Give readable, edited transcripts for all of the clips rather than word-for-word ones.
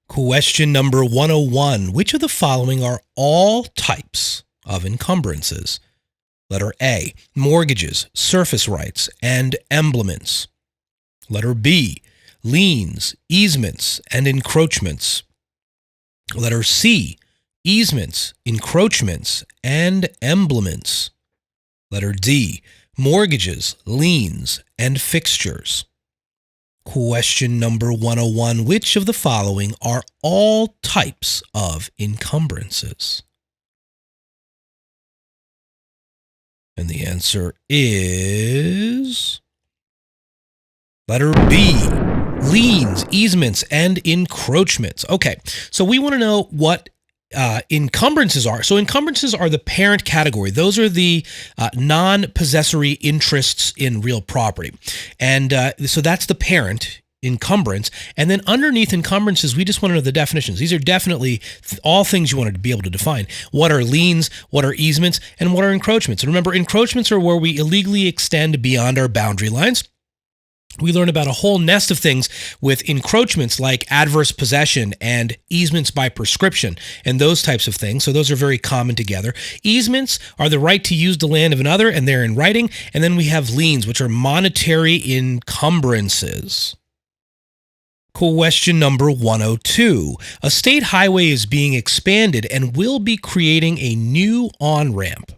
Question number 101. Which of the following are all types of encumbrances? Letter A, mortgages, surface rights, and emblements. Letter B, liens, easements, and encroachments. Letter C, easements, encroachments, and emblements. Letter D, mortgages, liens, and fixtures. Question number 101. Which of the following are all types of encumbrances? And the answer is letter B, liens, easements, and encroachments. Okay, so we want to know what encumbrances are. So encumbrances are the parent category. Those are the non-possessory interests in real property. And so that's the parent encumbrance. And then underneath encumbrances, we just want to know the definitions. These are definitely all things you wanted to be able to define. What are liens? What are easements? And what are encroachments? And remember, encroachments are where we illegally extend beyond our boundary lines. We learn about a whole nest of things with encroachments like adverse possession and easements by prescription and those types of things. So those are very common together. Easements are the right to use the land of another, and they're in writing. And then we have liens, which are monetary encumbrances. Question number 102. A state highway is being expanded and will be creating a new on-ramp.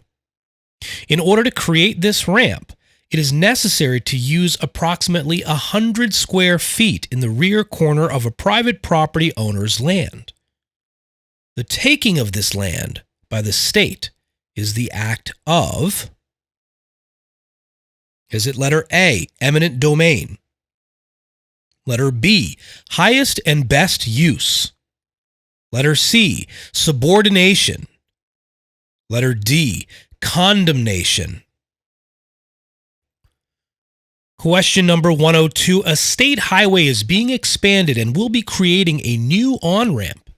In order to create this ramp, it is necessary to use approximately 100 square feet in the rear corner of a private property owner's land. The taking of this land by the state is the act of, is it letter A, eminent domain? Letter B, highest and best use? Letter C, subordination? Letter D, condemnation? Question number 102. A state highway is being expanded and will be creating a new on-ramp.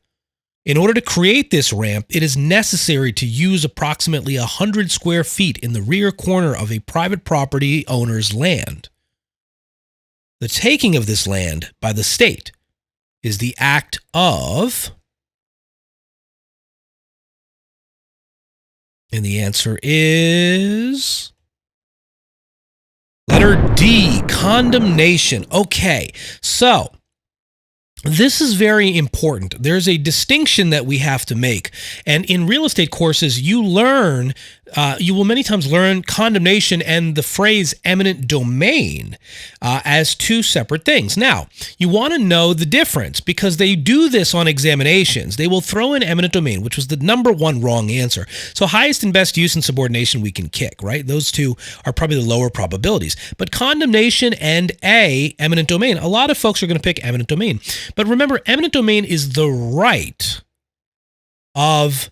In order to create this ramp, it is necessary to use approximately 100 square feet in the rear corner of a private property owner's land. The taking of this land by the state is the act of, and the answer is letter D, condemnation. Okay, so this is very important. There's a distinction that we have to make. And in real estate courses, you will many times learn condemnation and the phrase eminent domain as two separate things. Now, you want to know the difference because they do this on examinations. They will throw in eminent domain, which was the number one wrong answer. So highest and best use and subordination we can kick, right? Those two are probably the lower probabilities. But condemnation and eminent domain, a lot of folks are going to pick eminent domain. But remember, eminent domain is the right of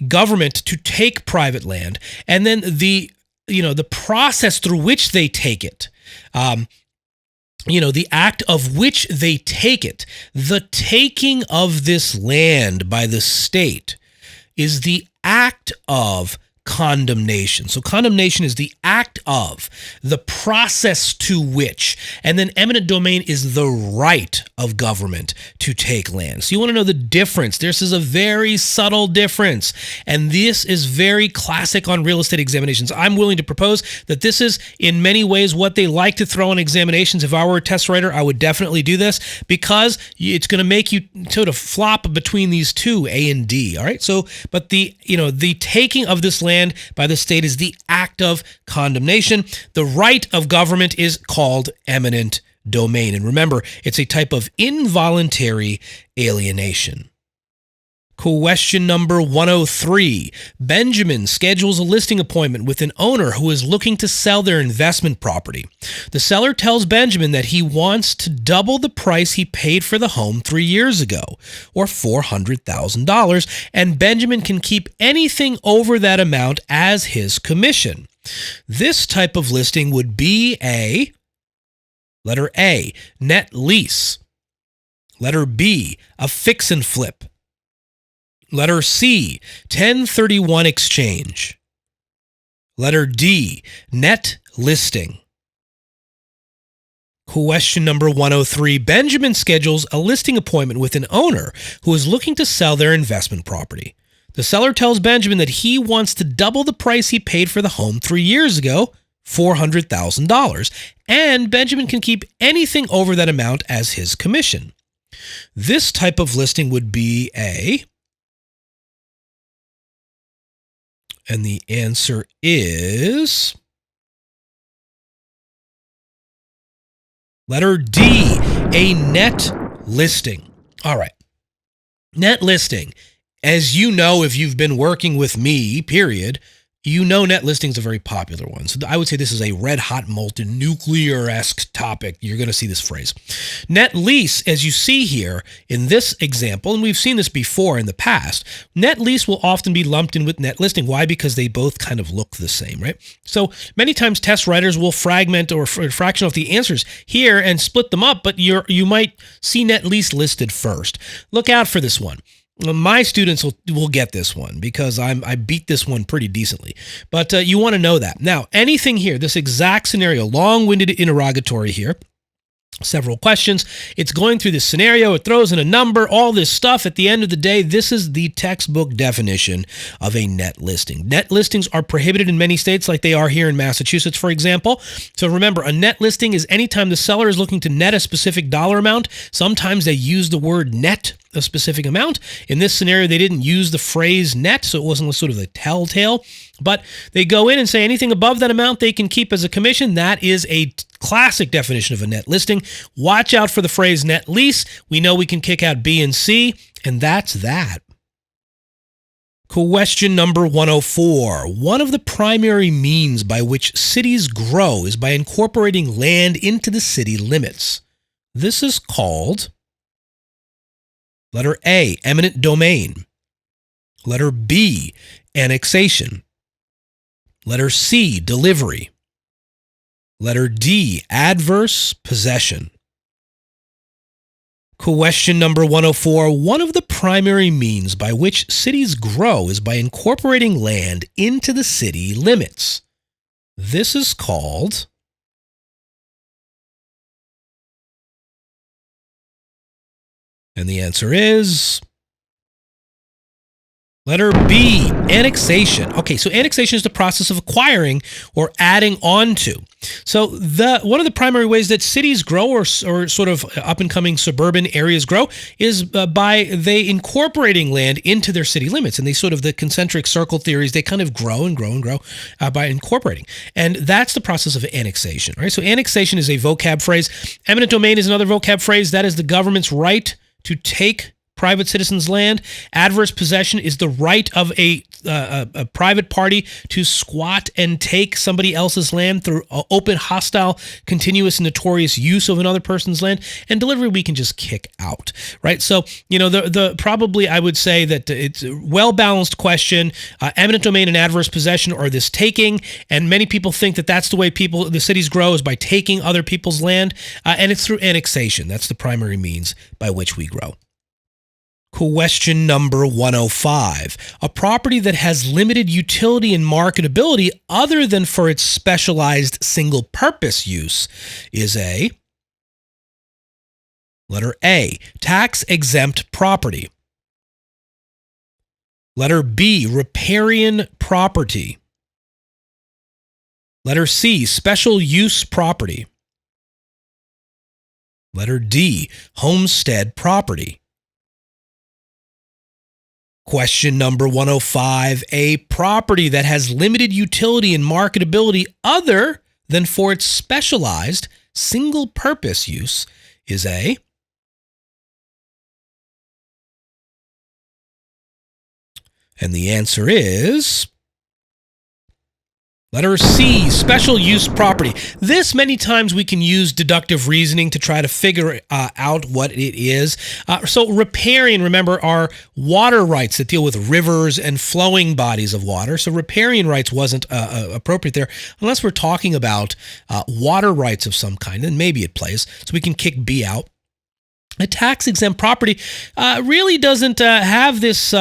government to take private land, and then the process through which they take it, the act of which they take it, the taking of this land by the state is the act of condemnation. So condemnation is the act of, the process to which, and then eminent domain is the right of government to take land. So you want to know the difference. This is a very subtle difference, and this is very classic on real estate examinations. I'm willing to propose that this is in many ways what they like to throw in examinations. If I were a test writer, I would definitely do this because it's going to make you sort of flop between these two, A and D. All right. So, but the taking of this land by the state is the act of condemnation. The right of government is called eminent domain. And remember, it's a type of involuntary alienation. Question number 103. Benjamin schedules a listing appointment with an owner who is looking to sell their investment property. The seller tells Benjamin that he wants to double the price he paid for the home 3 years ago, or $400,000, and Benjamin can keep anything over that amount as his commission. This type of listing would be a, letter A, net lease. Letter B, a fix and flip. Letter C, 1031 exchange. Letter D, net listing. Question number 103. Benjamin schedules a listing appointment with an owner who is looking to sell their investment property. The seller tells Benjamin that he wants to double the price he paid for the home 3 years ago, $400,000, and Benjamin can keep anything over that amount as his commission. This type of listing would be A, and the answer is letter D, a net listing. All right. Net listing. As you know, if you've been working with me, period, you know net listing is a very popular one. So I would say this is a red-hot molten nuclear-esque topic. You're going to see this phrase. Net lease, as you see here in this example, and we've seen this before in the past, net lease will often be lumped in with net listing. Why? Because they both kind of look the same, right? So many times test writers will fragment or fraction off the answers here and split them up, but you might see net lease listed first. Look out for this one. My students will get this one because I beat this one pretty decently. But you want to know that. Now, anything here, this exact scenario, long-winded interrogatory here, several questions. It's going through this scenario. It throws in a number, all this stuff. At the end of the day, this is the textbook definition of a net listing. Net listings are prohibited in many states like they are here in Massachusetts, for example. So remember, a net listing is anytime the seller is looking to net a specific dollar amount. Sometimes they use the word net a specific amount. In this scenario, they didn't use the phrase net, so it wasn't sort of a telltale. But they go in and say anything above that amount they can keep as a commission. That is a classic definition of a net listing. Watch out for the phrase net lease. We know we can kick out B and C, and that's that. Question number 104. One of the primary means by which cities grow is by incorporating land into the city limits. This is called letter A, eminent domain. Letter B, annexation. Letter C, delivery. Letter D, adverse possession. Question number 104. One of the primary means by which cities grow is by incorporating land into the city limits. This is called and the answer is letter B, annexation. Okay, so annexation is the process of acquiring or adding on to. So one of the primary ways that cities grow or sort of up-and-coming suburban areas grow is by they incorporating land into their city limits. And they sort of, the concentric circle theories, they kind of grow and grow and grow by incorporating. And that's the process of annexation, right? So annexation is a vocab phrase. Eminent domain is another vocab phrase. That is the government's right to take private citizens' land. Adverse possession is the right of a private party to squat and take somebody else's land through open, hostile, continuous, and notorious use of another person's land. And delivery we can just kick out, right? So, you know, the probably I would say that it's a well-balanced question. Eminent domain and adverse possession are this taking, and many people think that that's the way the cities grow is by taking other people's land, and it's through annexation. That's the primary means by which we grow. Question number 105. A property that has limited utility and marketability other than for its specialized single-purpose use is a letter A, tax-exempt property. Letter B, riparian property. Letter C, special use property. Letter D, homestead property. Question number 105. A property that has limited utility and marketability other than for its specialized single-purpose use is a and the answer is letter C, special use property. This, many times we can use deductive reasoning to try to figure out what it is. So riparian, remember, are water rights that deal with rivers and flowing bodies of water. So riparian rights wasn't appropriate there unless we're talking about water rights of some kind, then maybe it plays. So we can kick B out. A tax-exempt property really doesn't have this,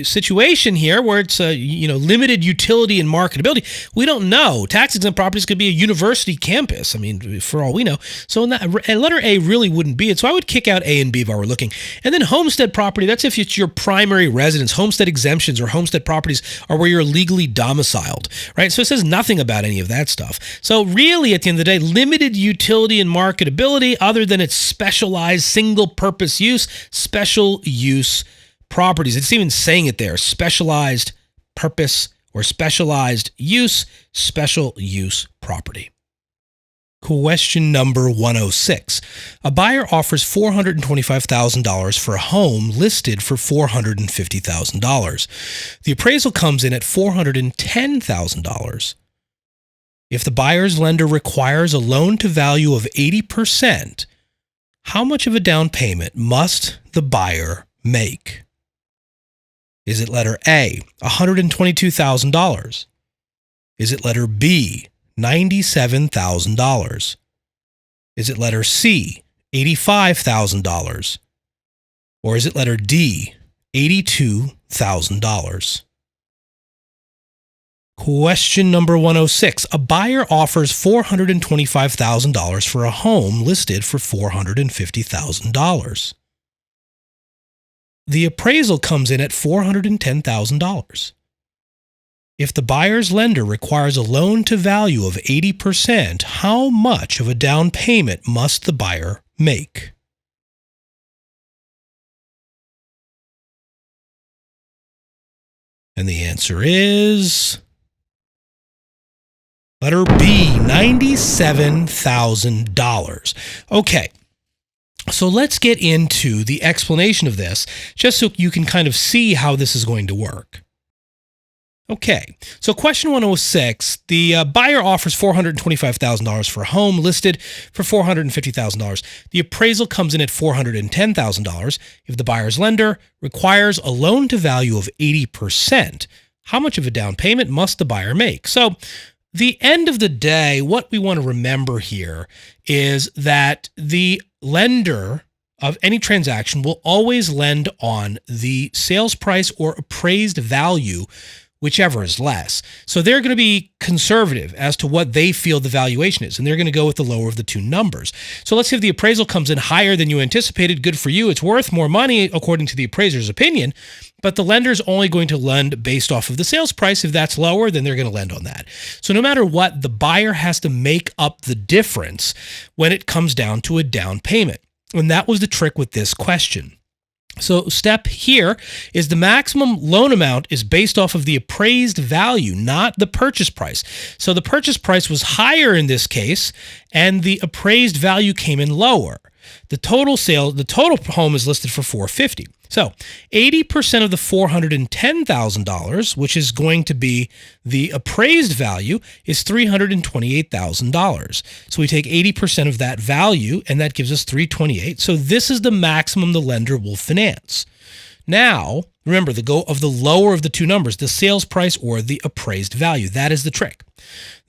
situation here where it's, limited utility and marketability. We don't know. Tax-exempt properties could be a university campus. I mean, for all we know. So letter A really wouldn't be it. So I would kick out A and B if I were looking. And then homestead property, that's if it's your primary residence. Homestead exemptions or homestead properties are where you're legally domiciled, right? So it says nothing about any of that stuff. So really, at the end of the day, limited utility and marketability other than its specialized single-purpose use, special use properties. It's even saying it there, specialized purpose or specialized use, special use property. Question number 106. A buyer offers $425,000 for a home listed for $450,000. The appraisal comes in at $410,000. If the buyer's lender requires a loan-to-value of 80%, how much of a down payment must the buyer make? Is it letter A, $122,000? Is it letter B, $97,000? Is it letter C, $85,000? Or is it letter D, $82,000? Question number 106. A buyer offers $425,000 for a home listed for $450,000. The appraisal comes in at $410,000. If the buyer's lender requires a loan-to-value of 80%, how much of a down payment must the buyer make? And the answer is letter B, $97,000. Okay, so let's get into the explanation of this, just so you can kind of see how this is going to work. Okay, so question 106, the buyer offers $425,000 for a home listed for $450,000. The appraisal comes in at $410,000. If the buyer's lender requires a loan-to-value of 80%, how much of a down payment must the buyer make? So, the end of the day, what we want to remember here is that the lender of any transaction will always lend on the sales price or appraised value, whichever is less. So they're going to be conservative as to what they feel the valuation is, and they're going to go with the lower of the two numbers. So let's say if the appraisal comes in higher than you anticipated, good for you. It's worth more money according to the appraiser's opinion, but the lender's only going to lend based off of the sales price. If that's lower, then they're going to lend on that. So no matter what, the buyer has to make up the difference when it comes down to a down payment. And that was the trick with this question. So step here is the maximum loan amount is based off of the appraised value, not the purchase price. So the purchase price was higher in this case, and the appraised value came in lower. The total home is listed for $450,000. So 80% of the $410,000, which is going to be the appraised value, is $328,000. So we take 80% of that value, and that gives us $328,000. So this is the maximum the lender will finance. Now, remember, the lower of the two numbers, the sales price or the appraised value. That is the trick.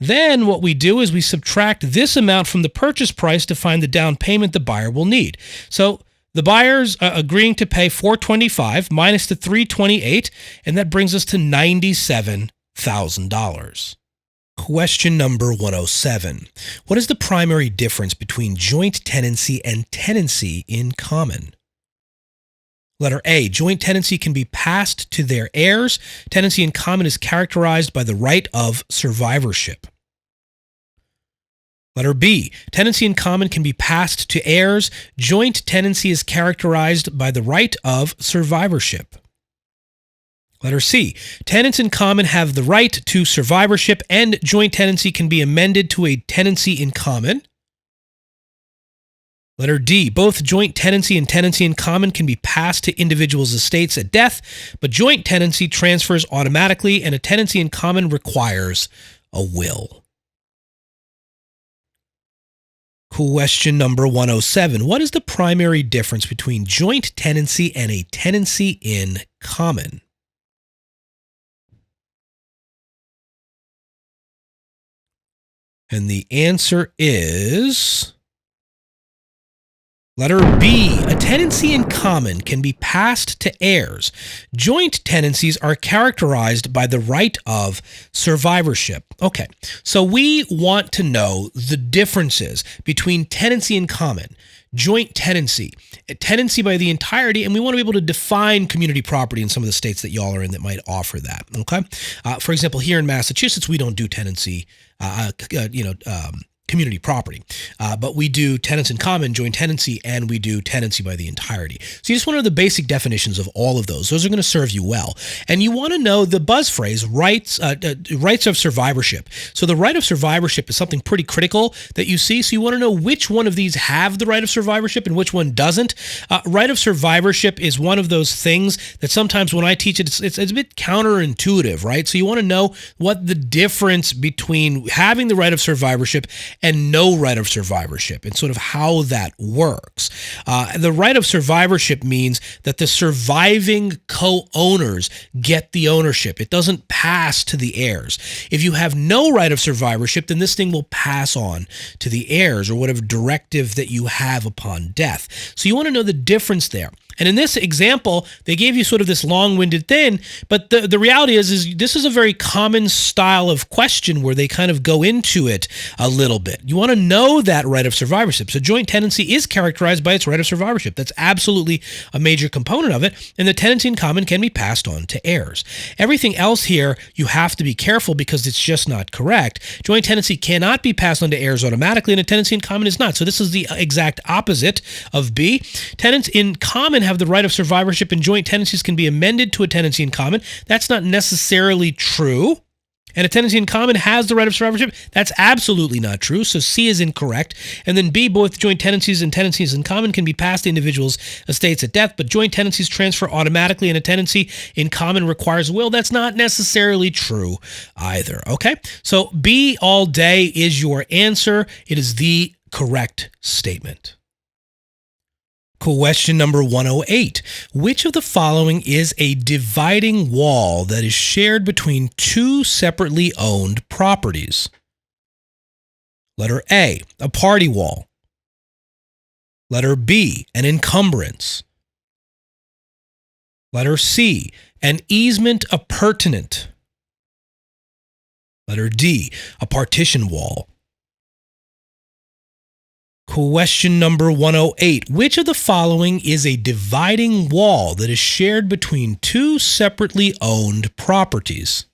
Then what we do is we subtract this amount from the purchase price to find the down payment the buyer will need. So the buyer's agreeing to pay $425,000 minus the $328,000, and that brings us to $97,000. Question number 107. What is the primary difference between joint tenancy and tenancy in common? Letter A, joint tenancy can be passed to their heirs. Tenancy in common is characterized by the right of survivorship. Letter B, tenancy in common can be passed to heirs. Joint tenancy is characterized by the right of survivorship. Letter C, tenants in common have the right to survivorship, and joint tenancy can be amended to a tenancy in common. Letter D, both joint tenancy and tenancy in common can be passed to individuals' estates at death, but joint tenancy transfers automatically, and a tenancy in common requires a will. Question number 107. What is the primary difference between joint tenancy and a tenancy in common? And the answer is Letter B, a tenancy in common can be passed to heirs. Joint tenancies are characterized by the right of survivorship. Okay, so we want to know the differences between tenancy in common, joint tenancy, tenancy by the entirety, and we want to be able to define community property in some of the states that y'all are in that might offer that. Okay, for example, here in Massachusetts, we don't do tenancy, community property, but we do tenants in common, joint tenancy, and we do tenancy by the entirety. So you just want to know the basic definitions of all of those. Those are going to serve you well. And you want to know the buzz phrase, rights of survivorship. So the right of survivorship is something pretty critical that you see. So you want to know which one of these have the right of survivorship and which one doesn't. Right of survivorship is one of those things that sometimes when I teach it, it's a bit counterintuitive, right? So you want to know what the difference between having the right of survivorship and no right of survivorship and sort of how that works. The right of survivorship means that the surviving co-owners get the ownership. It doesn't pass to the heirs. If you have no right of survivorship, then this thing will pass on to the heirs or whatever directive that you have upon death. So you want to know the difference there. And in this example, they gave you sort of this long-winded thing, but the reality is this is a very common style of question where they kind of go into it a little bit. You want to know that right of survivorship. So joint tenancy is characterized by its right of survivorship. That's absolutely a major component of it, and the tenancy in common can be passed on to heirs. Everything else here, you have to be careful because it's just not correct. Joint tenancy cannot be passed on to heirs automatically, and a tenancy in common is not. So this is the exact opposite of B. Tenants in common have the right of survivorship, and joint tenancies can be amended to a tenancy in common. That's not necessarily true. And a tenancy in common has the right of survivorship. That's absolutely not true. So C is incorrect. And then B, both joint tenancies and tenancies in common can be passed to individuals' estates at death, but joint tenancies transfer automatically and a tenancy in common requires a will. That's not necessarily true either. Okay? So B all day is your answer. It is the correct statement. Question number 108. Which of the following is a dividing wall that is shared between two separately owned properties? Letter A, a party wall. Letter B, an encumbrance. Letter C, an easement appurtenant. Letter D, a partition wall. Question number 108. Which of the following is a dividing wall that is shared between two separately owned properties?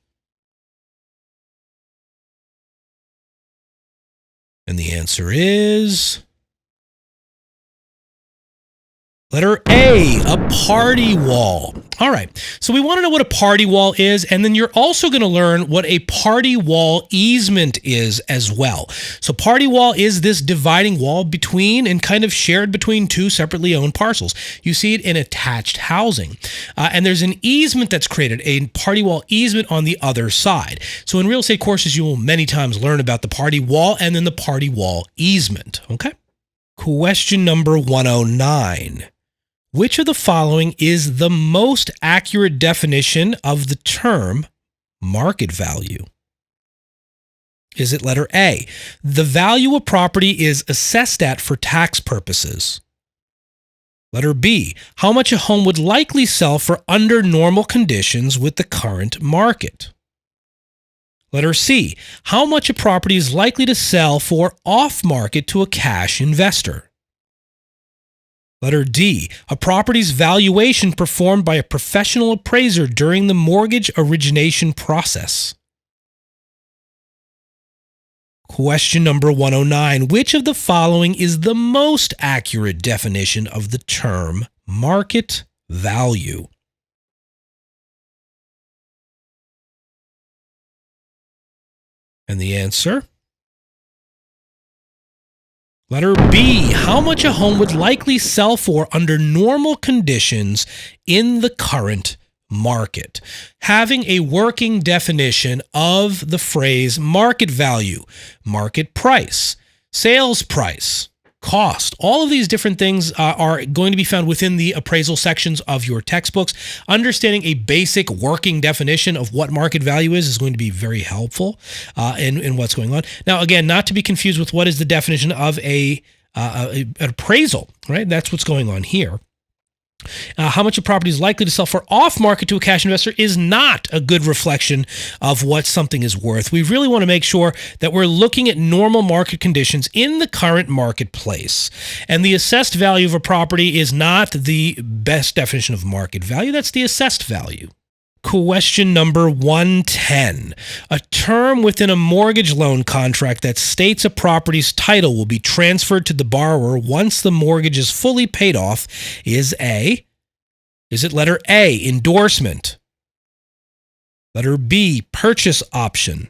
And the answer is letter A, a party wall. All right, so we want to know what a party wall is, and then you're also going to learn what a party wall easement is as well. So party wall is this dividing wall between and kind of shared between two separately owned parcels. You see it in attached housing. And there's an easement that's created, a party wall easement on the other side. So in real estate courses, you will many times learn about the party wall and then the party wall easement, okay? Question number 109. Which of the following is the most accurate definition of the term market value? Is it letter A, the value of property is assessed at for tax purposes? Letter B, how much a home would likely sell for under normal conditions with the current market? Letter C, how much a property is likely to sell for off-market to a cash investor? Letter D, a property's valuation performed by a professional appraiser during the mortgage origination process. Question number 109. Which of the following is the most accurate definition of the term market value? And the answer? Letter B, how much a home would likely sell for under normal conditions in the current market. Having a working definition of the phrase market value, market price, sales price, cost, all of these different things are going to be found within the appraisal sections of your textbooks. Understanding a basic working definition of what market value is going to be very helpful in what's going on. Now, again, not to be confused with what is the definition of a an appraisal, right? That's what's going on here. How much a property is likely to sell for off-market to a cash investor is not a good reflection of what something is worth. We really want to make sure that we're looking at normal market conditions in the current marketplace. And the assessed value of a property is not the best definition of market value. That's the assessed value. Question number 110. A term within a mortgage loan contract that states a property's title will be transferred to the borrower once the mortgage is fully paid off is it letter A, endorsement? Letter B, purchase option?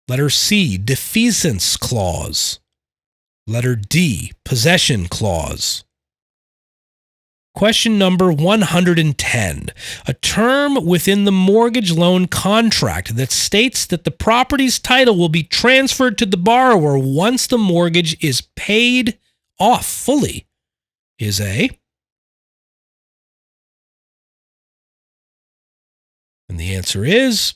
Letter C, defeasance clause? Letter D, possession clause? Question number 110. A term within the mortgage loan contract that states that the property's title will be transferred to the borrower once the mortgage is paid off fully is A. And the answer is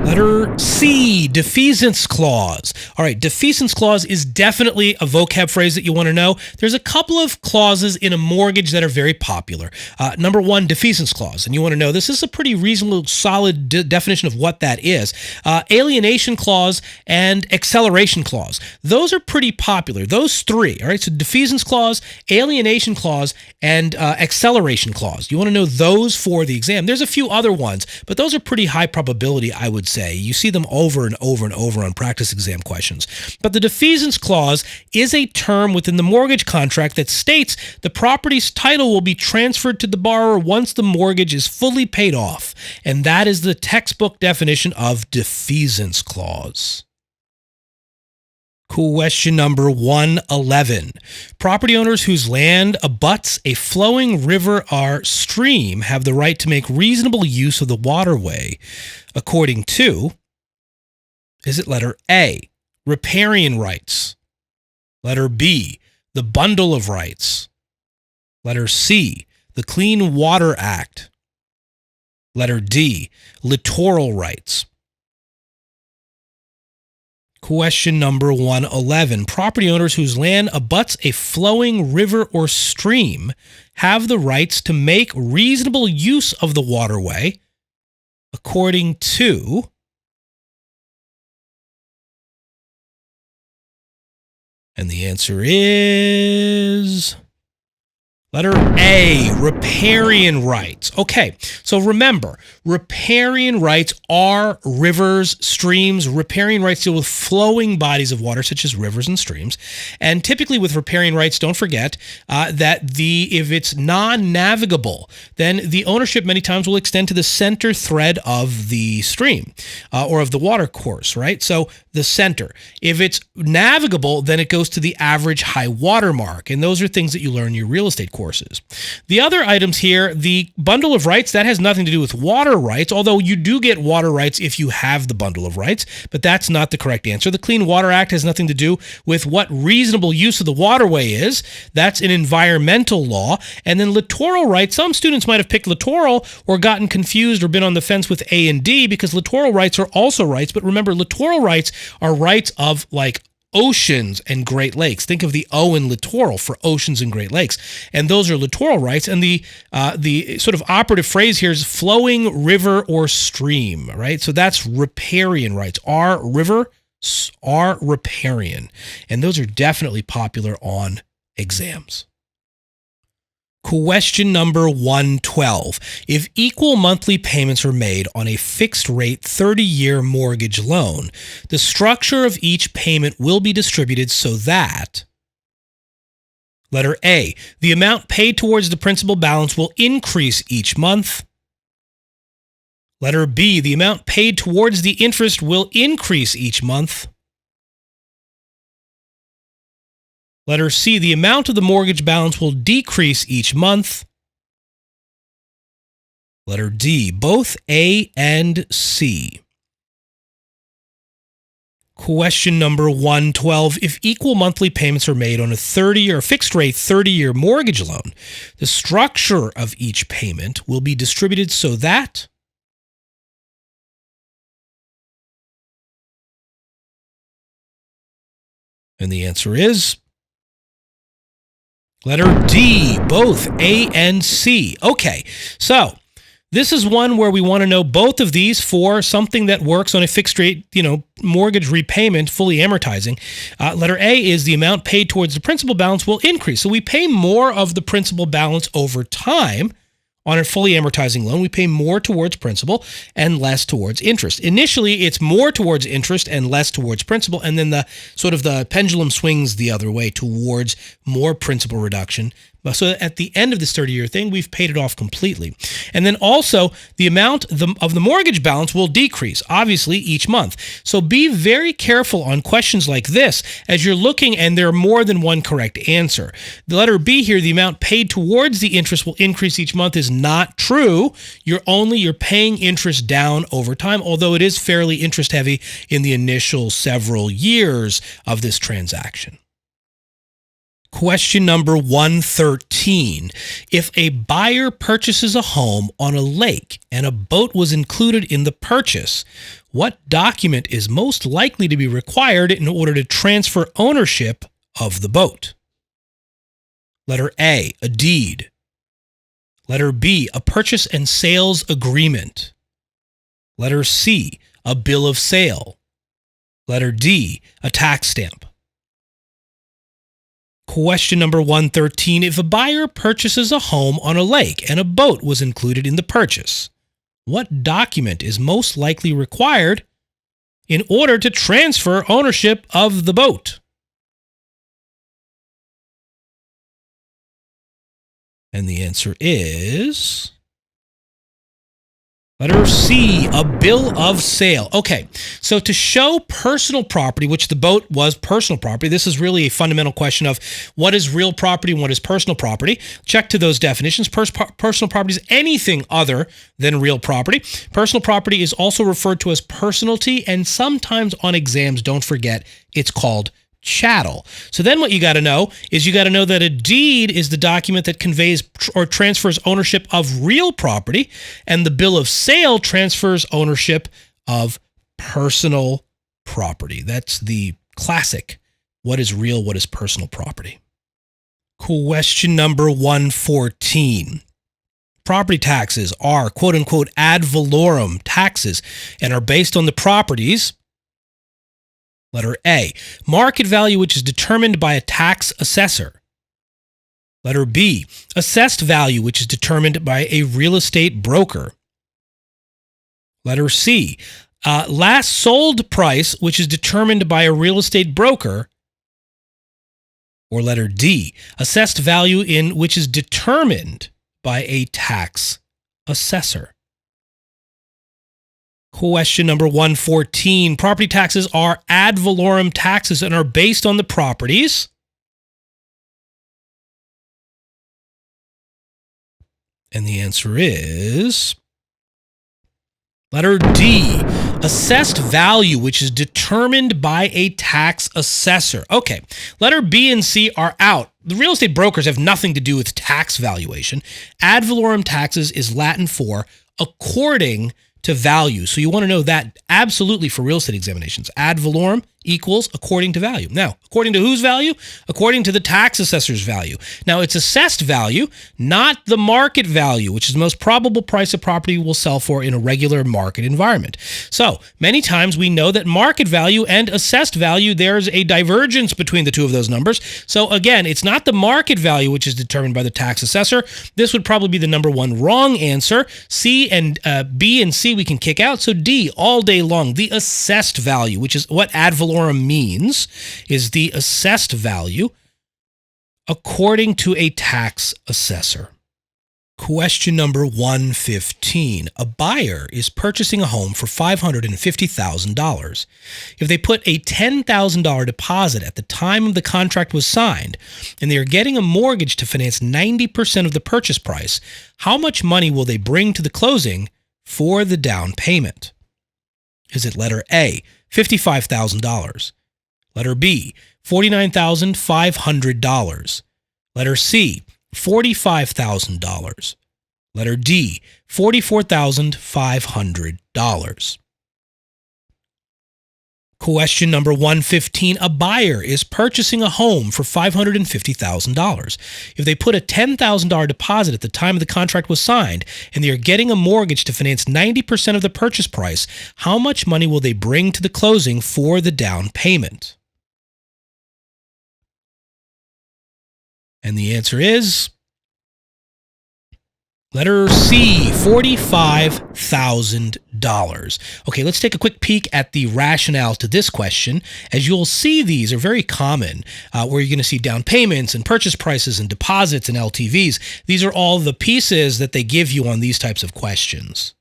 letter C, defeasance clause. All right, defeasance clause is definitely a vocab phrase that you want to know. There's a couple of clauses in a mortgage that are very popular. Number one, defeasance clause. And you want to know, this is a pretty reasonable, solid definition of what that is. Alienation clause and acceleration clause. Those are pretty popular. Those three, all right? So defeasance clause, alienation clause, and acceleration clause. You want to know those for the exam. There's a few other ones, but those are pretty high probability, I would say. You see them over and over and over on practice exam questions. But the defeasance clause is a term within the mortgage contract that states the property's title will be transferred to the borrower once the mortgage is fully paid off. And that is the textbook definition of defeasance clause. Question number 111. Property owners whose land abuts a flowing river or stream have the right to make reasonable use of the waterway according to, is it letter A, riparian rights? Letter B, the bundle of rights? Letter C, the Clean Water Act? Letter D, littoral rights? Question number 111. Property owners whose land abuts a flowing river or stream have the rights to make reasonable use of the waterway according to, and the answer is letter A, riparian rights. Okay, so remember, riparian rights are rivers, streams. Riparian rights deal with flowing bodies of water, such as rivers and streams. And typically with riparian rights, don't forget that if it's non-navigable, then the ownership many times will extend to the center thread of the stream or of the water course, right? So the center. If it's navigable, then it goes to the average high water mark. And those are things that you learn in your real estate courses. The other items here, the bundle of rights, that has nothing to do with water rights, although you do get water rights if you have the bundle of rights, but that's not the correct answer. The Clean Water Act has nothing to do with what reasonable use of the waterway is. That's an environmental law. And then littoral rights, some students might have picked littoral or gotten confused or been on the fence with A and D because littoral rights are also rights, but remember, littoral rights are rights of like oceans and Great Lakes. Think of the O in littoral for oceans and Great Lakes. And those are littoral rights. And the sort of operative phrase here is flowing river or stream, right? So that's riparian rights. Are riparian. And those are definitely popular on exams. Question number 112. If equal monthly payments are made on a fixed rate 30-year mortgage loan, the structure of each payment will be distributed so that, letter A, the amount paid towards the principal balance will increase each month. Letter B, the amount paid towards the interest will increase each month. Letter C, the amount of the mortgage balance will decrease each month. Letter D, both A and C. Question number 112. If equal monthly payments are made on a 30-year fixed rate 30-year mortgage loan, the structure of each payment will be distributed so that, And the answer is letter D, both A and C. Okay, so this is one where we want to know both of these for something that works on a fixed rate, mortgage repayment, fully amortizing. Letter A is the amount paid towards the principal balance will increase. So we pay more of the principal balance over time. On a fully amortizing loan, we pay more towards principal and less towards interest. Initially, it's more towards interest and less towards principal, and then the pendulum swings the other way towards more principal reduction. So at the end of this 30-year thing, we've paid it off completely. And then also, the amount of the mortgage balance will decrease, obviously, each month. So be very careful on questions like this as you're looking, and there are more than one correct answer. The letter B here, the amount paid towards the interest will increase each month, is not true. You're paying interest down over time, although it is fairly interest heavy in the initial several years of this transaction. Question number 113. If a buyer purchases a home on a lake and a boat was included in the purchase, what document is most likely to be required in order to transfer ownership of the boat? Letter A, a deed. Letter B, a purchase and sales agreement. Letter C, a bill of sale. Letter D, a tax stamp. Question number 113. If a buyer purchases a home on a lake and a boat was included in the purchase, what document is most likely required in order to transfer ownership of the boat? And the answer is letter C, a bill of sale. Okay, so to show personal property, which the boat was personal property, this is really a fundamental question of what is real property and what is personal property. Check to those definitions. Personal property is anything other than real property. Personal property is also referred to as personalty, and sometimes on exams, don't forget, it's called chattel. So then what you got to know is that a deed is the document that conveys or transfers ownership of real property, and the bill of sale transfers ownership of personal property. That's the classic, what is real, what is personal property. Question number 114. Property taxes are quote-unquote ad valorem taxes and are based on the properties. Letter A, market value which is determined by a tax assessor. Letter B, assessed value which is determined by a real estate broker. Letter C, last sold price which is determined by a real estate broker. Or letter D, assessed value in which is determined by a tax assessor. Question number 114. Property taxes are ad valorem taxes and are based on the properties. And the answer is letter D, assessed value, which is determined by a tax assessor. Okay, letter B and C are out. The real estate brokers have nothing to do with tax valuation. Ad valorem taxes is Latin for according to value. So you want to know that absolutely for real estate examinations. Ad valorem equals according to value. Now, according to whose value? According to the tax assessor's value. Now, it's assessed value, not the market value, which is the most probable price a property will sell for in a regular market environment. So, many times we know that market value and assessed value, there's a divergence between the two of those numbers. So, again, it's not the market value, which is determined by the tax assessor. This would probably be the number one wrong answer. C and B and C we can kick out. So, D, all day long, the assessed value, which is what ad valorem means, is the assessed value according to a tax assessor. Question number 115. A buyer is purchasing a home for $550,000. If they put a $10,000 deposit at the time of the contract was signed, and they are getting a mortgage to finance 90% of the purchase price, how much money will they bring to the closing for the down payment? Is it letter A, $55,000. Letter B, $49,500. Letter C, $45,000. Letter D, $44,500. Question number 115. A buyer is purchasing a home for $550,000. If they put a $10,000 deposit at the time of the contract was signed and they are getting a mortgage to finance 90% of the purchase price, how much money will they bring to the closing for the down payment? And the answer is letter C, $45,000. Okay, let's take a quick peek at the rationale to this question. As you'll see, these are very common, where you're going to see down payments and purchase prices and deposits and LTVs. These are all the pieces that they give you on these types of questions.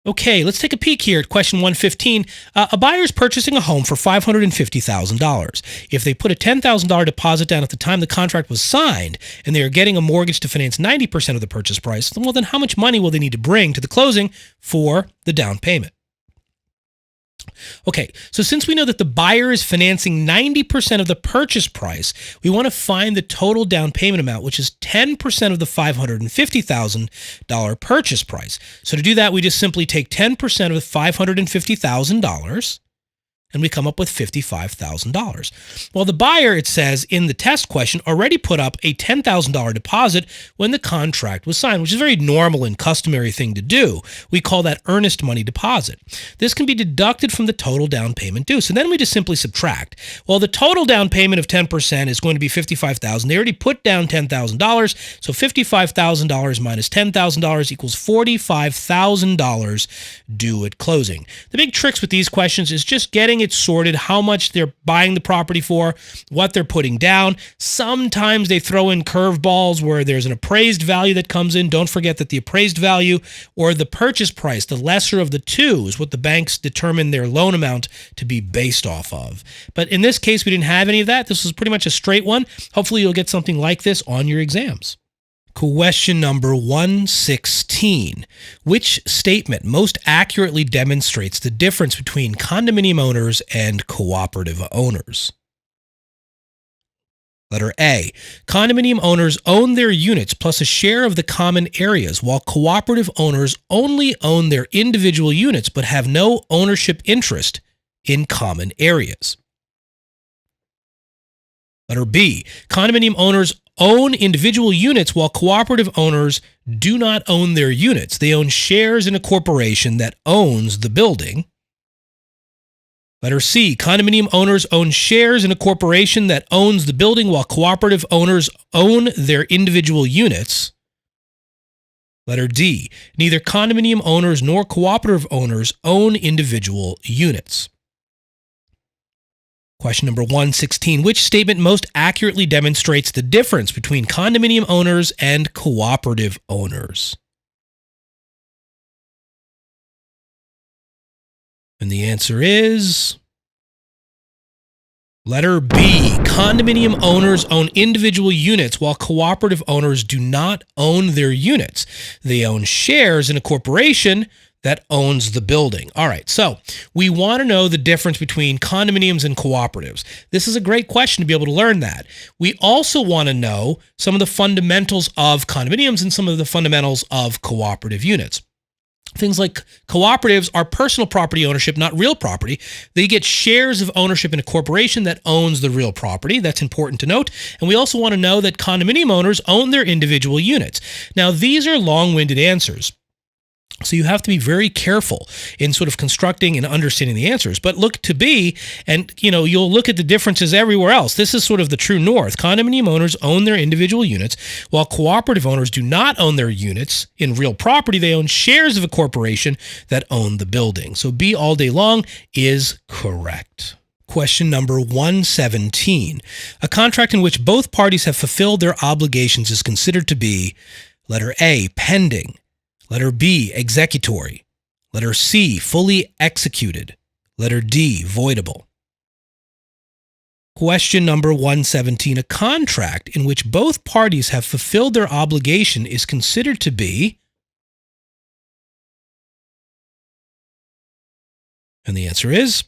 Okay, let's take a peek here at question 115. A buyer is purchasing a home for $550,000. If they put a $10,000 deposit down at the time the contract was signed and they are getting a mortgage to finance 90% of the purchase price, well, then how much money will they need to bring to the closing for the down payment? Okay, so since we know that the buyer is financing 90% of the purchase price, we want to find the total down payment amount, which is 10% of the $550,000 purchase price. So to do that, we just simply take 10% of the $550,000 and we come up with $55,000. Well, the buyer, it says in the test question, already put up a $10,000 deposit when the contract was signed, which is a very normal and customary thing to do. We call that earnest money deposit. This can be deducted from the total down payment due. So then we just simply subtract. Well, the total down payment of 10% is going to be $55,000. They already put down $10,000, so $55,000 minus $10,000 equals $45,000 due at closing. The big tricks with these questions is just getting it sorted, how much they're buying the property for, what they're putting down. Sometimes they throw in curveballs where there's an appraised value that comes in. Don't forget that the appraised value or the purchase price, the lesser of the two, is what the banks determine their loan amount to be based off of. But in this case, we didn't have any of that. This was pretty much a straight one. Hopefully you'll get something like this on your exams. Question number 116. Which statement most accurately demonstrates the difference between condominium owners and cooperative owners? Letter A. Condominium owners own their units plus a share of the common areas, while cooperative owners only own their individual units but have no ownership interest in common areas. Letter B. Condominium owners own individual units while cooperative owners do not own their units. They own shares in a corporation that owns the building. Letter C. Condominium owners own shares in a corporation that owns the building while cooperative owners own their individual units. Letter D. Neither condominium owners nor cooperative owners own individual units. Question number 116. Which statement most accurately demonstrates the difference between condominium owners and cooperative owners? And the answer is letter B. Condominium owners own individual units while cooperative owners do not own their units. They own shares in a corporation that owns the building. All right, so we want to know the difference between condominiums and cooperatives. This is a great question to be able to learn that. We also want to know some of the fundamentals of condominiums and some of the fundamentals of cooperative units. Things like cooperatives are personal property ownership, not real property. They get shares of ownership in a corporation that owns the real property. That's important to note. And we also want to know that condominium owners own their individual units. Now, these are long-winded answers. So you have to be very careful in sort of constructing and understanding the answers. But look to B, and you'll look at the differences everywhere else. This is sort of the true north. Condominium owners own their individual units, while cooperative owners do not own their units in real property. They own shares of a corporation that own the building. So B all day long is correct. Question number 117. A contract in which both parties have fulfilled their obligations is considered to be letter A, pending. Letter B, executory. Letter C, fully executed. Letter D, voidable. Question number 117. A contract in which both parties have fulfilled their obligation is considered to be, and the answer is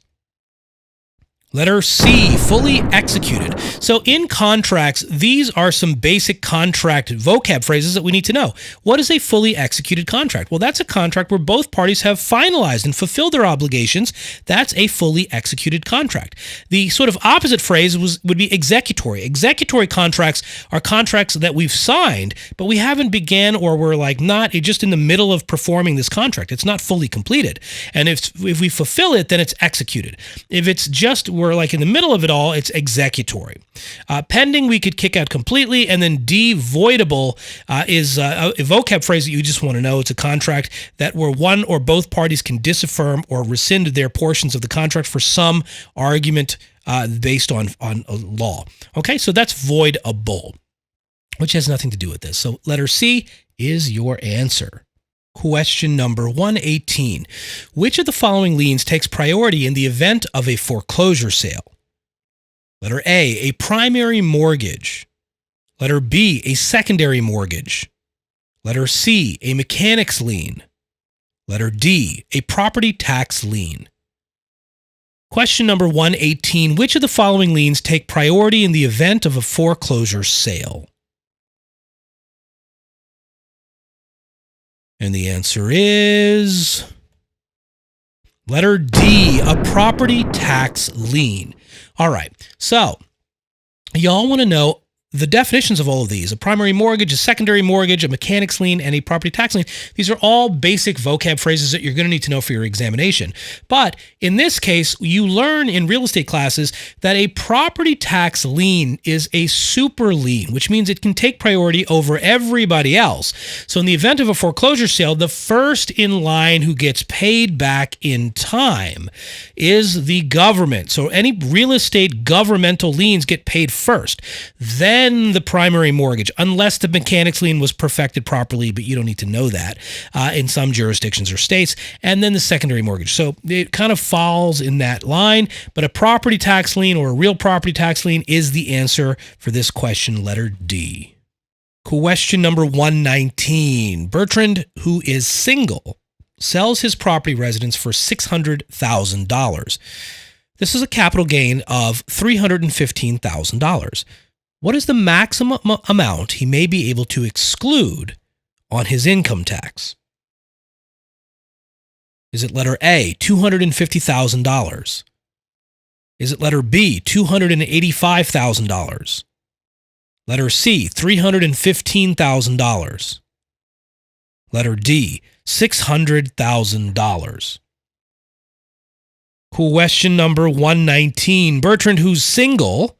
Letter C, fully executed. So in contracts, these are some basic contract vocab phrases that we need to know. What is a fully executed contract? Well, that's a contract where both parties have finalized and fulfilled their obligations. That's a fully executed contract. The sort of opposite phrase would be executory. Executory contracts are contracts that we've signed, but we haven't began, or we're like not just in the middle of performing this contract. It's not fully completed. And if we fulfill it, then it's executed. If it's just we're like in the middle of it all, it's executory. Pending, we could kick out completely, and then devoidable is a vocab phrase that you just want to know. It's a contract that where one or both parties can disaffirm or rescind their portions of the contract for some argument based on a law. Okay, so that's voidable, which has nothing to do with this. So letter C is your answer. Question number 118. Which of the following liens takes priority in the event of a foreclosure sale? Letter A, a primary mortgage. Letter B, a secondary mortgage. Letter C, a mechanic's lien. Letter D, a property tax lien. Question number 118. Which of the following liens take priority in the event of a foreclosure sale? And the answer is letter D, a property tax lien. All right, so y'all want to know the definitions of all of these: a primary mortgage, a secondary mortgage, a mechanic's lien, and a property tax lien. These are all basic vocab phrases that you're going to need to know for your examination. But in this case, you learn in real estate classes that a property tax lien is a super lien, which means it can take priority over everybody else. So in the event of a foreclosure sale, the first in line who gets paid back in time is the government. So any real estate governmental liens get paid first. Then the primary mortgage, unless the mechanic's lien was perfected properly, but you don't need to know that in some jurisdictions or states, and then the secondary mortgage. So it kind of falls in that line, but a property tax lien or a real property tax lien is the answer for this question, letter D. Question number 119. Bertrand, who is single, sells his property residence for $600,000. This is a capital gain of $315,000. What is the maximum amount he may be able to exclude on his income tax? Is it letter A, $250,000? Is it letter B, $285,000? Letter C, $315,000? Letter D, $600,000. Question number 119. Bertrand, who's single,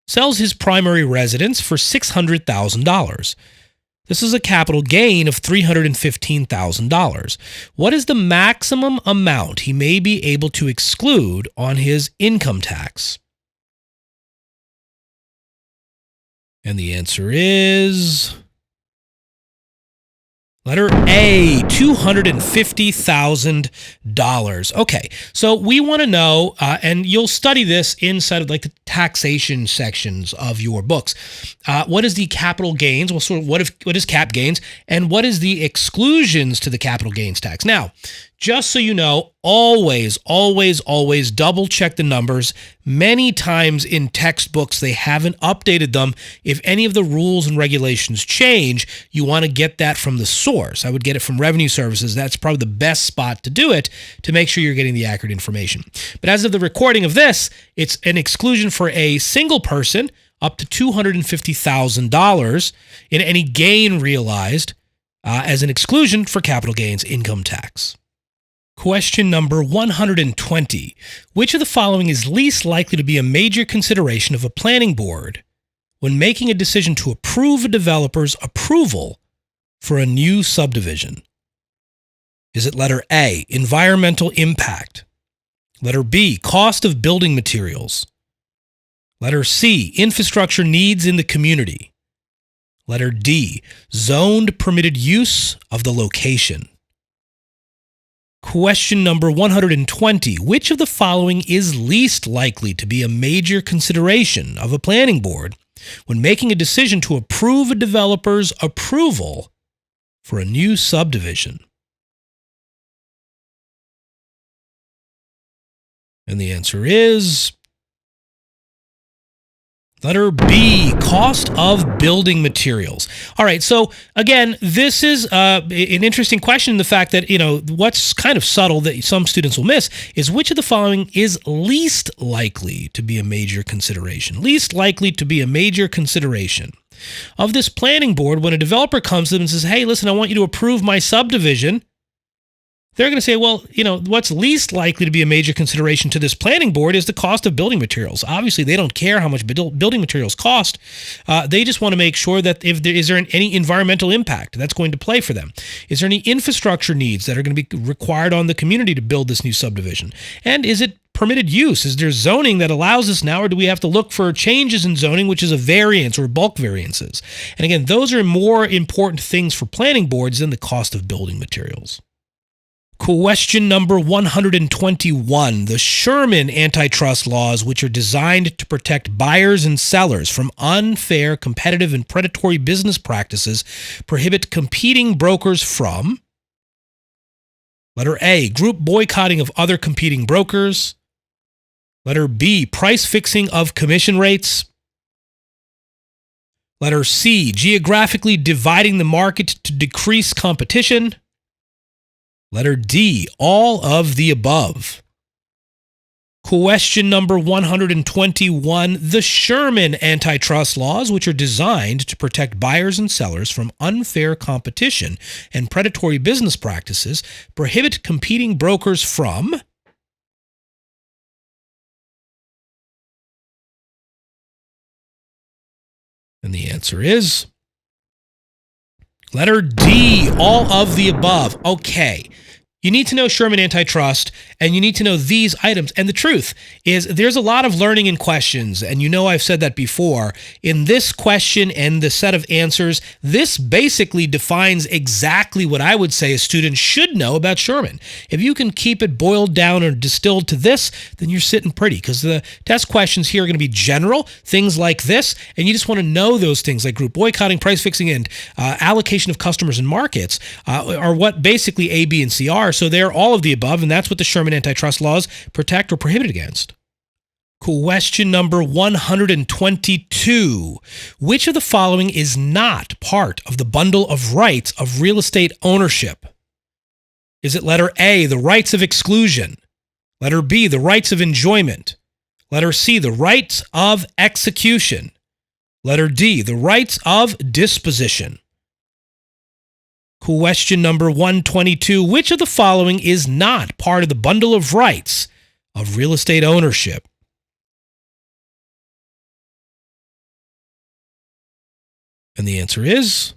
sells his primary residence for $600,000. This is a capital gain of $315,000. What is the maximum amount he may be able to exclude on his income tax? And the answer is letter A, $250,000. Okay, so we want to know, and you'll study this inside of like the taxation sections of your books. What is the capital gains? Well, sort of what is cap gains, and what is the exclusions to the capital gains tax? Now, just so you know, always double check the numbers. Many times in textbooks, they haven't updated them. If any of the rules and regulations change, you want to get that from the source. I would get it from Revenue Services. That's probably the best spot to do it to make sure you're getting the accurate information. But as of the recording of this, it's an exclusion for a single person up to $250,000 in any gain realized as an exclusion for capital gains income tax. Question number 120. Which of the following is least likely to be a major consideration of a planning board when making a decision to approve a developer's approval for a new subdivision? Is it letter A, environmental impact? Letter B, cost of building materials? Letter C, infrastructure needs in the community? Letter D, zoned permitted use of the location? Question number 120. Which of the following is least likely to be a major consideration of a planning board when making a decision to approve a developer's approval for a new subdivision? And the answer is Letter B, cost of building materials. All right, so again, this is an interesting question in the fact that, what's kind of subtle that some students will miss is which of the following is least likely to be a major consideration? Least likely to be a major consideration of this planning board when a developer comes to them and says, hey, listen, I want you to approve my subdivision. They're going to say, well, what's least likely to be a major consideration to this planning board is the cost of building materials. Obviously, they don't care how much building materials cost. They just want to make sure that is there any environmental impact that's going to play for them? Is there any infrastructure needs that are going to be required on the community to build this new subdivision? And is it permitted use? Is there zoning that allows this now, or do we have to look for changes in zoning, which is a variance or bulk variances? And again, those are more important things for planning boards than the cost of building materials. Question number 121. The Sherman antitrust laws, which are designed to protect buyers and sellers from unfair, competitive, and predatory business practices, prohibit competing brokers from letter A, group boycotting of other competing brokers. Letter B, price fixing of commission rates. Letter C, geographically dividing the market to decrease competition. Letter D, all of the above. Question number 121. The Sherman antitrust laws, which are designed to protect buyers and sellers from unfair competition and predatory business practices, prohibit competing brokers from and the answer is letter D, all of the above. Okay. You need to know Sherman antitrust, and you need to know these items. And the truth is there's a lot of learning in questions, and I've said that before. In this question and the set of answers, this basically defines exactly what I would say a student should know about Sherman. If you can keep it boiled down or distilled to this, then you're sitting pretty, because the test questions here are going to be general, things like this, and you just want to know those things like group boycotting, price fixing, and allocation of customers and markets are what basically A, B, and C are. So they're all of the above, and that's what the Sherman antitrust laws protect or prohibit against. Question number 122. Which of the following is not part of the bundle of rights of real estate ownership? Is it letter A, the rights of exclusion? Letter B, the rights of enjoyment? Letter C, the rights of execution? Letter D, the rights of disposition? Question number 122. Which of the following is not part of the bundle of rights of real estate ownership? And the answer is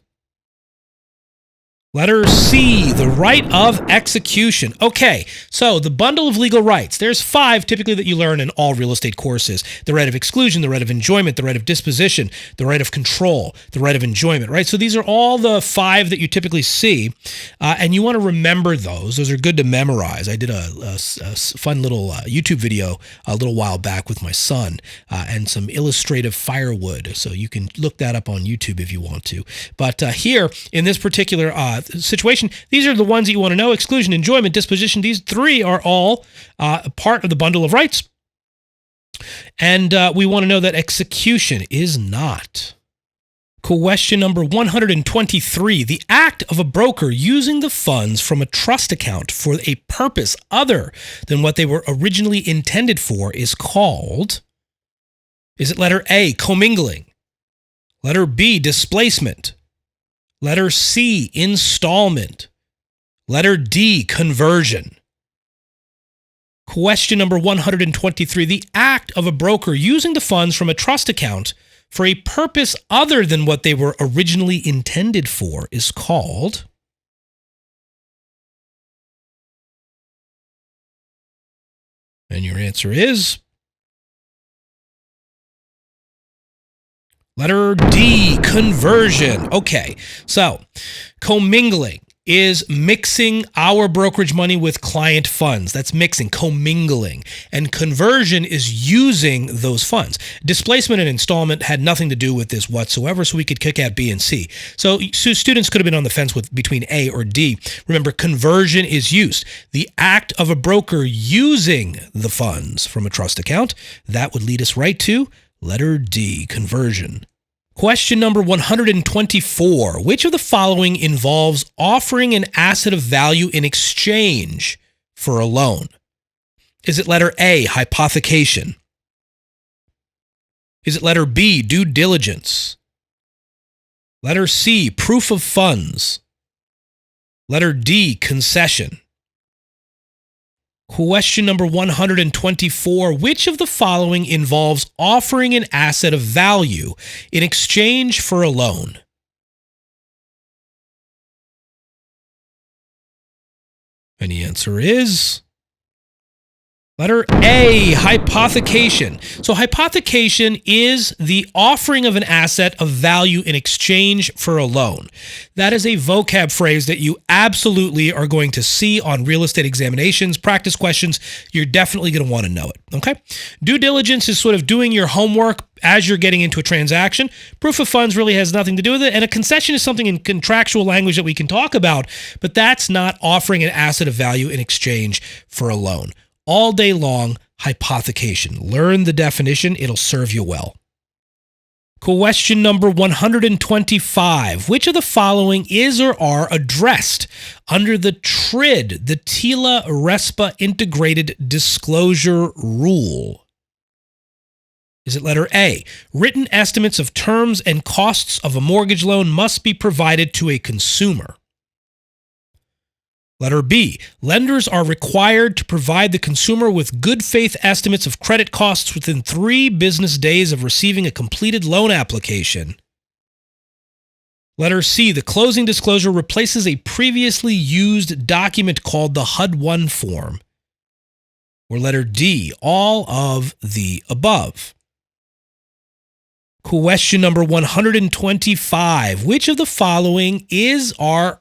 letter C, the right of execution. Okay, so the bundle of legal rights. There's 5 typically that you learn in all real estate courses. The right of exclusion, the right of enjoyment, the right of disposition, the right of control, the right of enjoyment, right? So these are all the 5 that you typically see, and you want to remember those. Those are good to memorize. I did a fun little YouTube video a little while back with my son and some illustrative firewood, so you can look that up on YouTube if you want to. But here, in this particular situation, these are the ones that you want to know: exclusion, enjoyment, disposition. These 3 are all part of the bundle of rights. And we want to know that execution is not. Question number 123. The act of a broker using the funds from a trust account for a purpose other than what they were originally intended for is called, is it letter A, commingling? Letter B, displacement? Letter C, installment? Letter D, conversion? Question number 123. The act of a broker using the funds from a trust account for a purpose other than what they were originally intended for is called, and your answer is letter D, conversion. Okay, so commingling is mixing our brokerage money with client funds. That's mixing, commingling. And conversion is using those funds. Displacement and installment had nothing to do with this whatsoever, so we could kick out B and C. So students could have been on the fence between A or D. Remember, conversion is used. The act of a broker using the funds from a trust account, that would lead us right to Letter D, conversion. Question number 124. Which of the following involves offering an asset of value in exchange for a loan? Is it letter A, hypothecation? Is it letter B, due diligence? Letter C, proof of funds? Letter D, concession. Question number 124. Which of the following involves offering an asset of value in exchange for a loan? And the answer is letter A, hypothecation. So hypothecation is the offering of an asset of value in exchange for a loan. That is a vocab phrase that you absolutely are going to see on real estate examinations, practice questions. You're definitely going to want to know it, okay? Due diligence is sort of doing your homework as you're getting into a transaction. Proof of funds really has nothing to do with it. And a concession is something in contractual language that we can talk about, but that's not offering an asset of value in exchange for a loan. All day long, hypothecation. Learn the definition. It'll serve you well. Question number 125. Which of the following is or are addressed under the TRID, the TILA RESPA Integrated Disclosure Rule? Is it letter A? Written estimates of terms and costs of a mortgage loan must be provided to a consumer. Letter B, lenders are required to provide the consumer with good faith estimates of credit costs within 3 business days of receiving a completed loan application. Letter C, the closing disclosure replaces a previously used document called the HUD-1 form. Or letter D, all of the above. Question number 125. Which of the following is or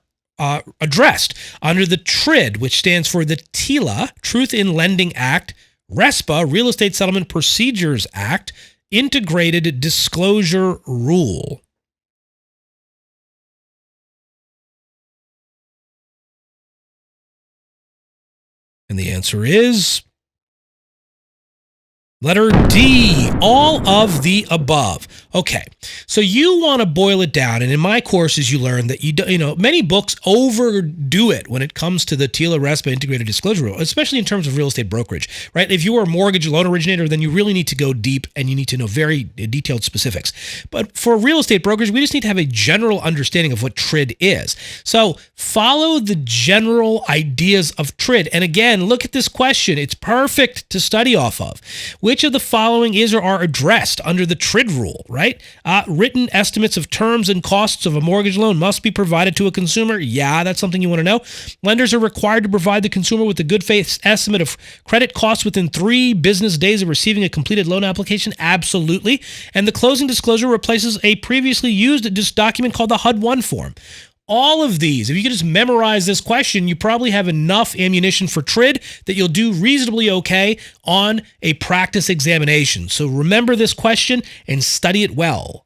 addressed under the TRID, which stands for the TILA, Truth in Lending Act, RESPA, Real Estate Settlement Procedures Act, Integrated Disclosure Rule? And the answer is letter D, all of the above. Okay, so you want to boil it down, and in my courses, you learn that many books overdo it when it comes to the TILA RESPA Integrated Disclosure Rule, especially in terms of real estate brokerage, right? If you are a mortgage loan originator, then you really need to go deep and you need to know very detailed specifics. But for real estate brokerage, we just need to have a general understanding of what TRID is. So follow the general ideas of TRID. And again, look at this question. It's perfect to study off of. Which of the following is or are addressed under the TRID rule, right? Written estimates of terms and costs of a mortgage loan must be provided to a consumer. Yeah, that's something you want to know. Lenders are required to provide the consumer with a good faith estimate of credit costs within 3 business days of receiving a completed loan application. Absolutely. And the closing disclosure replaces a previously used document called the HUD-1 form. All of these, if you could just memorize this question, you probably have enough ammunition for TRID that you'll do reasonably okay on a practice examination. So remember this question and study it well.